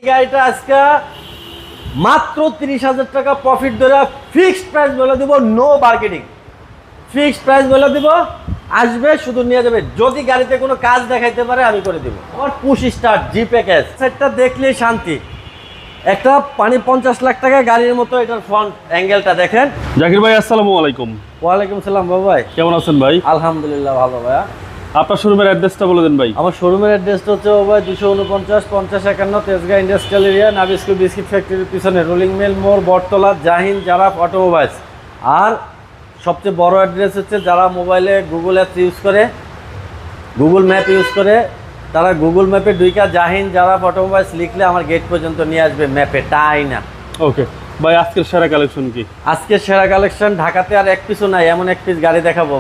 গাড়িটা আজকে মাত্র 30,000 টাকা প্রফিট ধরে ফিক্সড প্রাইস বলে দিব, নো মার্কেটিং। ফিক্সড প্রাইস বলে দিব, আসবে শুধু নিয়ে যাবে। যদি গাড়িতে কোনো কাজ দেখাইতে পারে আমি করে দিব। আমার পুশ স্টার্ট জি প্যাকেজ সেটটা দেখলেই শান্তি। একটা 50 লাখ টাকা গাড়ির মতো এটার ফ্রন্ট অ্যাঙ্গেলটা দেখেন। জাকির ভাই আসসালামু আলাইকুম। ওয়ালাইকুম সালাম বাবু ভাই, কেমন আছেন ভাই? আলহামদুলিল্লাহ ভালো ভাইয়া। আপনার শোরুমের অ্যাড্রেসটা বলে দেন ভাই। আমার শোরুমের অ্যাড্রেসটা হচ্ছে ভাই 249 5051 তেজগাঁ ইন্ডাস্ট্রিয়াল এরিয়া, নাভি স্কুল বিস্কিট ফ্যাক্টরির পিছনে, রোলিং মিল মোড়, বটতলা, জাহিন জারাফ অটোমোবাইলস। আর সবচেয়ে বড় অ্যাড্রেস হচ্ছে যারা মোবাইলে গুগল অ্যাপস ইউজ করে, গুগল ম্যাপ ইউজ করে, তারা গুগল ম্যাপে ঢুইকা জাহিন জারাফ অটোমোবাইলস লিখলে আমার গেট পর্যন্ত নিয়ে আসবে ম্যাপে, তাই না। ওকে ভাই, আজকের সেরা কালেকশন কি? আজকের সেরা কালেকশন ঢাকাতে আর এক পিছু নাই, এমন এক পিস গাড়ি দেখাবো।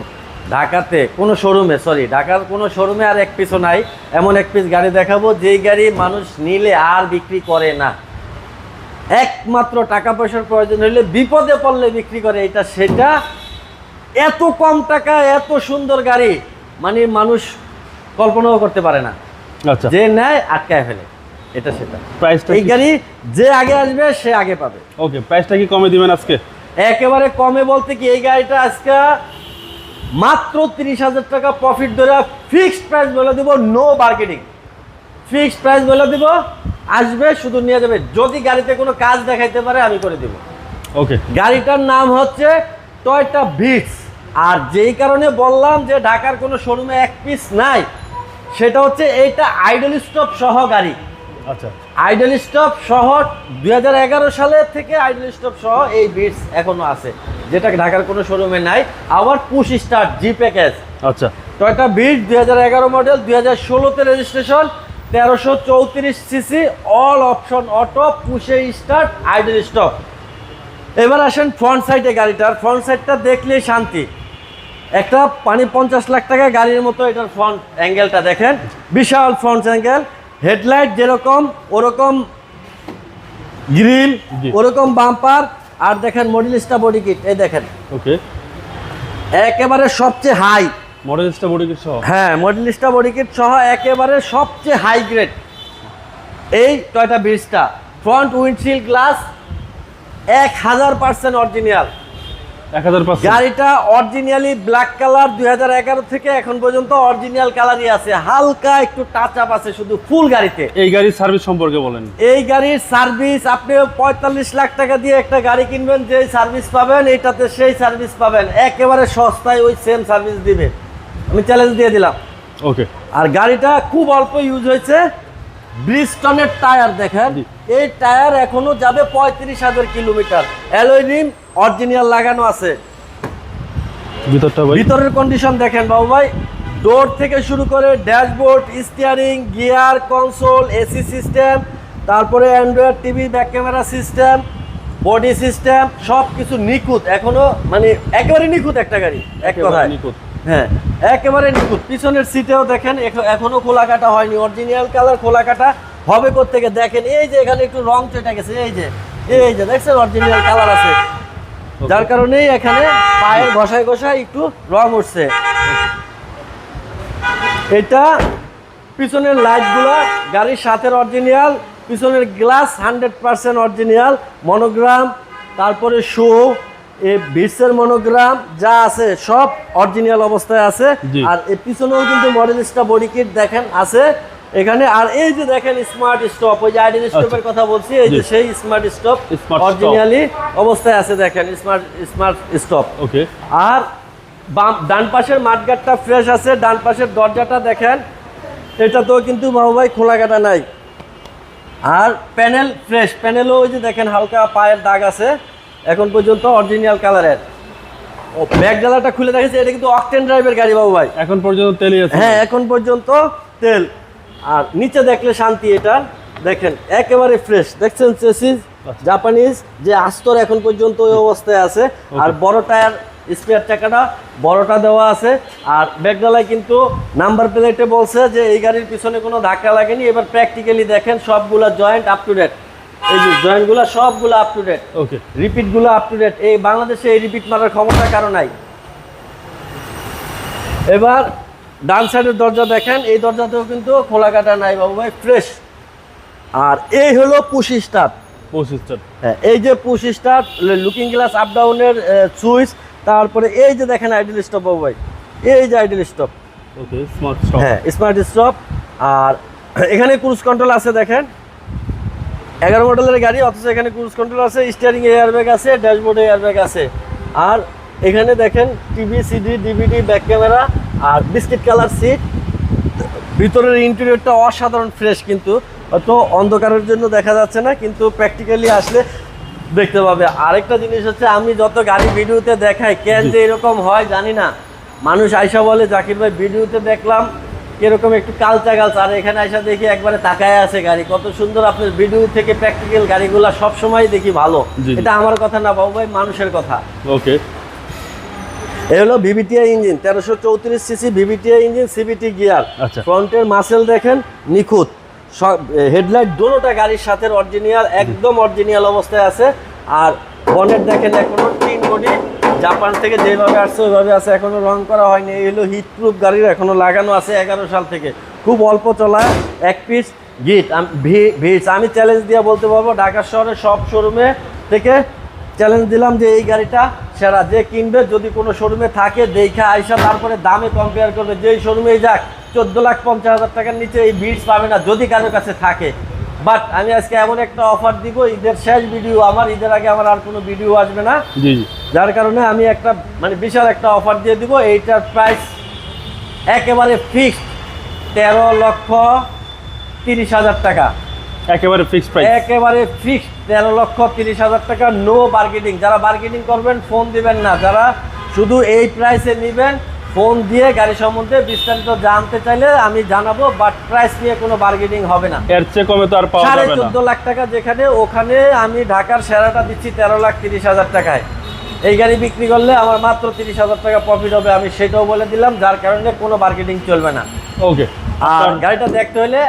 ঢাকাতে কোনো শোরুমে, ঢাকার কোনো শোরুমে আর এক পিছু নাই, এমন এক পিস গাড়ি দেখাবো যেই গাড়ি মানুষ নিলে আর বিক্রি করে না। একমাত্র টাকা পয়সার প্রয়োজন হলে, বিপদে পড়লে বিক্রি করে, এটা সেটা। এত কম টাকা এত সুন্দর গাড়ি মানে মানুষ কল্পনাও করতে পারে না। আচ্ছা, যে নেয় আটকায় ফেলে, এটা সেটা। প্রাইসটা এই গাড়ি যে আগে আসবে সে আগে পাবে। ওকে, প্রাইসটা কি কমে দিবেন আজকে? একেবারে কমে বলতে কি, এই গাড়িটা আজকে মাত্র 30,000 টাকা প্রফিট ধরে ফিক্সড প্রাইস বলে দিব, নো মার্কেটিং। ফিক্সড প্রাইস বলে দিব, আসবে শুধু নিয়ে যাবে। যদি গাড়িতে কোনো কাজ দেখাইতে পারে আমি করে দিব। ওকে, গাড়িটার নাম হচ্ছে টয়োটা ভিটস। আর যেই কারণে বললাম যে ঢাকার কোনো শোরুমে এক পিস নাই, সেটা হচ্ছে এইটা আইডল স্টপ সহ গাড়ি। আচ্ছা, আইডল স্টপ সহ 2011 সালের থেকে আইডল স্টপ সহ এই বিটস এখনো আছে, যেটা ঢাকার কোনো শোরুমে নাই। আবার পুশ স্টার্ট জি প্যাকেজ। আচ্ছা, টয়োটা বিটস 2011 মডেল, 2016-তে registration, 1334 cc, all option auto, পুশে স্টার্ট, আইডল স্টপ। এবার আসেন ফ্রন্ট সাইডে গাড়িটার। ফ্রন্ট সাইডটা দেখলেই শান্তি। একটা 50 লাখ টাকা গাড়ির মতো এটার ফ্রন্ট অ্যাঙ্গেলটা দেখেন, বিশাল ফ্রন্ট অ্যাঙ্গেল। হেডলাইট যেরকম ওরকম গ্রিল, ওরকম বাম্পার। আর দেখেন মডেলিস্টা বডি কিট, এই দেখেন। ওকে, একেবারে সবচেয়ে হাই মডেলিস্টা বডি কিট সহ। হ্যাঁ, মডেলিস্টা বডি কিট সহ একেবারে সবচেয়ে হাই গ্রেড এই টয়োটা বিটসটা। Front windshield glass 1000% original. 1000%। গাড়িটা অরিজিনালি ব্ল্যাক কালার, 2011 থেকে এখন পর্যন্ত অরিজিনাল কালারই আছে, হালকা একটু টাচ আপ আছে শুধু ফুল গাড়িতে। এই গাড়ির সার্ভিস সম্পর্কে বলেন। এই গাড়ির সার্ভিস, আপনি 45 লাখ টাকা দিয়ে একটা গাড়ি কিনবেন, যেই সার্ভিস পাবেন এইটাতে সেই সার্ভিস পাবেন, একেবারে সস্তায় ওই সেম সার্ভিস দিবে, আমি চ্যালেঞ্জ দিয়ে দিলাম। ওকে, আর গাড়িটা খুব অল্প ইউজ হয়েছে। ব্রিজস্টনের টায়ার দেখেন, এই টায়ার এখনো যাবে 35,000 কিলোমিটার। অ্যালয় রিম অরিজিনাল লাগানো আছে। ভিতরটা ভাই, ভিতরের কন্ডিশন দেখেন বাবু ভাই। ডোর থেকে শুরু করে dashboard, steering, gear, console, AC system, তারপরে Android TV, back camera system, body system, সব কিছু নিখুঁত। এখনো মানে একেবারে নিখুঁত একটা গাড়ি, এক কথায় নিখুঁত। হ্যাঁ, একেবারে নিখুঁত। পিছনের সিটেও দেখেন এখনো খোলা কাটা হয়নি, অরিজিনাল কালার। খোলা কাটা হবে কোত্থেকে দেখেন, এই যে এখানে একটু রং চেটে গেছে, এই যে দেখছেন অরিজিনাল কালার আছে, যার কারণেই এখানে পায়ের ঘষায় ঘষায় একটু রং উঠছে। এটা পিছনের লাইটগুলো গাড়ির সাথে অরিজিনাল, পিছনের গ্লাস 100% অরিজিনাল, মনোগ্রাম, তারপরে শো, এই বিটসের মনোগ্রাম যা আছে সব অরিজিনাল অবস্থায় আছে। আর এই পিছনেও কিন্তু মডেলিস্টা বডি কিট দেখেন আছে এখানে। আর এই যে দেখেন স্মার্ট স্টপ, ওই যে আইডল স্টপের কথা বলছি, এই যে সেই স্মার্ট স্টপ অরিজিনালি অবস্থায় আছে, দেখেন স্মার্ট স্টপ। ওকে, আর ডান পাশের মাঠগাটটা ফ্রেশ আছে। ডান পাশের দরজাটা দেখেন, এটাতেও কিন্তু বাবু ভাই খোলা কাটা নাই। আর প্যানেল ফ্রেশ, প্যানেলও ওই যে দেখেন হালকা পায়ের দাগ আছে, এখন পর্যন্ত অরিজিনাল কালারের। ও ব্যাক ডালাটা খুলে দেখেছে, এটা কিন্তু অকটেন ড্রাইভের গাড়ি বাবু ভাই, এখন পর্যন্ত তেলই আছে। হ্যাঁ, এখন পর্যন্ত তেল। আর নিচে দেখলে শান্তি, এটা দেখেন একেবারে ফ্রেশ। দেখছেন চেসিস জাপানিজ যে আস্তর এখন পর্যন্ত ওই অবস্থায় আছে। আর বড় টায়ার স্পেয়ার চাকাটা বড়টা দেওয়া আছে। আর ব্যাকডালায় কিন্তু নাম্বার প্লেটে বলছে যে এই গাড়ির পিছনে কোনো ধাক্কা লাগেনি। এবার প্র্যাকটিক্যালি দেখেন সবগুলা জয়েন্ট আপ টু ডেট, এই যে জয়েন্টগুলো সবগুলো আপ টু ডেট। ওকে, রিপিটগুলো আপ টু ডেট। এই বাংলাদেশে এই রিপিট মারার ক্ষমতা কারো নাই। এবার ডান সাইডের দরজা দেখেন, এই দরজাতেও কিন্তু খোলা কাটা নাই বাবু ভাই, ফ্রেশ আর এই হলো পুশ স্টার্ট। 25 হ্যাঁ, এই যে push start, looking glass up ডাউনের সুইচ, তারপরে এই যে দেখেন আইডল স্টপ বাবু ভাই, এই যে আইডল স্টপ। ওকে, স্মার্ট স্টপ। হ্যাঁ, স্মার্ট স্টপ। আর এখানে ক্রুজ কন্ট্রোল আছে দেখেন, 11 মডেলের গাড়ি অথচ এখানে ক্রুজ কন্ট্রোল আছে, স্টিয়ারিং এয়ারব্যাগ আছে, ড্যাশবোর্ডে এয়ারব্যাগ আছে। আর এখানে দেখেন TV, CD, DVD, back camera আর বিস্কিট কালার সিট। ভিতরের ইন্টেরিয়রটা অসাধারণ ফ্রেশ, কিন্তু হয়তো অন্ধকারের জন্য দেখা যাচ্ছে না, কিন্তু প্র্যাকটিক্যালি আসলে দেখতে পাবে। আরেকটা জিনিস হচ্ছে, আমি যত গাড়ি ভিডিওতে দেখাই, কেন যে এরকম হয় জানি না, মানুষ আইসা বলে জাকির ভাই ভিডিওতে দেখলাম এরকম একটু কালচা কালচা, আর এখানে আইসা দেখি একবারে তাকায় আছে গাড়ি। কত সুন্দর, আপনার ভিডিও থেকে প্র্যাকটিক্যাল গাড়িগুলো সবসময় দেখি ভালো। জি, জি। এটা আমার কথা না বাবু ভাই, মানুষের কথা। ওকে, এই হলো VVTi engine, 1334 CC VVTi engine, CVT gear. আচ্ছা। ফ্রন্টের মাসেল দেখেন নিখুঁত, সব হেডলাইট দোনোটা গাড়ির সাথে অরিজিনাল, একদম অরিজিনাল অবস্থায় আছে। আর বনেট দেখেন এখনো টিন বডি, জাপান থেকে যেভাবে আসছে ওইভাবে আছে, এখনো রং করা হয়নি। এই হলো হিট প্রুফ গাড়ির, এখনো লাগানো আছে 11 সাল থেকে, খুব অল্প চলা, এক পিস ভিটস। আমি চ্যালেঞ্জ দিয়ে বলতে পারবো, ঢাকা শহরের সব শোরুমে থেকে চ্যালেঞ্জ দিলাম যে এই গাড়িটা সেরা। যে কিনবে, যদি কোনো শোরুমে থাকে দেখা আইসা তারপরে দামে কম্পেয়ার করবে। যেই শোরুমেই যাক 14,50,000 টাকার নিচে এই ভিটস পাবে না, যদি কারোর কাছে থাকে। বাট আমি আজকে এমন একটা অফার দিব, ঈদের শেষ ভিডিও আমার, ঈদের আগে আমার আর কোনো ভিডিও আসবে না, জি জি। যার কারণে আমি একটা মানে বিশাল একটা অফার দিয়ে দিব। এইটার প্রাইস একেবারে ফিক্সড 13,30,000 টাকা, একেবারে ফিক্সড প্রাইস। একেবারে ফিক্সড 13,30,000 টাকা, নো বার্গেনিং। যারা বার্গেনিং করবেন ফোন দিবেন না, যারা শুধু এই প্রাইসে নেবেন ফোন দিয়ে গাড়ি সম্বন্ধে বিস্তারিত জানতে চাইলে আমি জানাবো, বাট প্রাইস নিয়ে কোনো বার্গেনিং হবে না। এর চেয়ে কমে তো আর পাওয়া যাবে না। 14.5 লাখ টাকা যেখানে, ওখানে আমি ঢাকার সেরাটা দিচ্ছি 13,30,000 টাকায়। এই গাড়ি বিক্রি করলে আমার মাত্র 30,000 টাকা প্রফিট হবে, আমি সেটাও বলে দিলাম, যার কারণে কোনো বার্গেনিং চলবে না। ওকে, আর গাড়িটা দেখতে হলে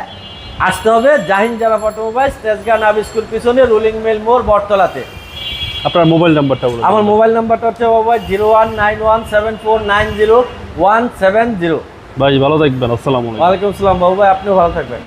আসতে হবে জাহিন জারাফ অটোমোবাইলস, তেজগাঁ নাবি স্কুল পিছনে, রুলিং মিল মোড়, বটতলাতে। আপনার মোবাইল নাম্বারটা বলুন। আমার মোবাইল নাম্বারটা হচ্ছে 01917490 170। ভাই ভালো থাকবেন, আসসালামু আলাইকুম। ওয়ালাইকুম আসসালাম বাবু ভাই, আপনিও ভালো থাকবেন।